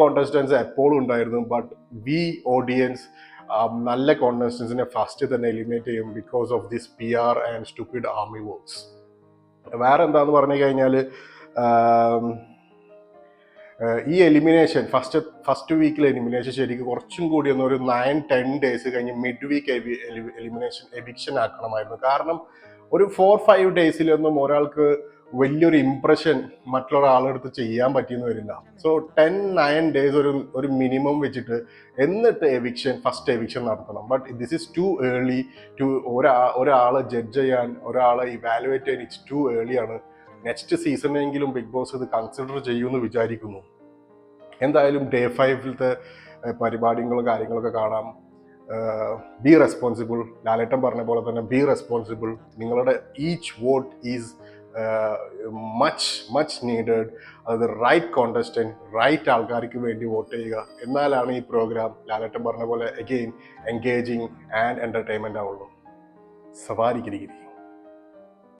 Contestants എപ്പോഴും ഉണ്ടായിരുന്നു. But we audience നല്ല കോണ്ടസ്റ്റൻസിനെ ഫസ്റ്റ് തന്നെ എലിമിനേറ്റ് ചെയ്യും because of this PR and stupid army works. വേറെ എന്താന്ന് പറഞ്ഞു കഴിഞ്ഞാൽ ഈ എലിമിനേഷൻ ഫസ്റ്റ് വീക്കിൽ എലിമിനേഷൻ ശരിക്കും കുറച്ചും കൂടി ഒന്ന് ഒരു 9-10 ഡേയ്സ് കഴിഞ്ഞ് മിഡ് വീക്ക് എവിക്ഷൻ ആക്കണമായിരുന്നു. കാരണം ഒരു 4-5 ഡേയ്സിലൊന്നും ഒരാൾക്ക് വലിയൊരു ഇംപ്രഷൻ മറ്റുള്ളൊരാളെടുത്ത് ചെയ്യാൻ പറ്റിയെന്ന് വരില്ല. സോ 10-9 ഡേയ്സ് ഒരു മിനിമം വെച്ചിട്ട് എന്നിട്ട് ഫസ്റ്റ് എവിക്ഷൻ നടത്തണം. But this is too early to ഒരാളെ ജഡ്ജ് ചെയ്യാൻ, ഒരാളെ ഇവാലുവേറ്റ് ചെയ്യാൻ ഇറ്റ്സ് ടു ഏർലി ആണ്. നെക്സ്റ്റ് സീസണെങ്കിലും ബിഗ് ബോസ് ഇത് കൺസിഡർ ചെയ്യുമെന്ന് വിചാരിക്കുന്നു. എന്തായാലും ഡേ 5-ലത്തെ പരിപാടികളും കാര്യങ്ങളൊക്കെ കാണാം. Be responsible. ലാലേട്ടൻ പറഞ്ഞ പോലെ തന്നെ ബി റെസ്പോൺസിബിൾ. നിങ്ങളുടെ each what is much needed. അത് റൈറ്റ് കോണ്ടസ്റ്റന്റ്, റൈറ്റ് ആൾക്കാർക്ക് വേണ്ടി വോട്ട് ചെയ്യുക. എന്നാലാണ് ഈ പ്രോഗ്രാം ലാലേട്ടൻ പറഞ്ഞ പോലെ അഗെയിൻ എൻഗേജിങ് ആൻഡ് എന്റർടൈൻമെന്റ് ആവുള്ളൂ. സവാരിക്കിരിക്കും.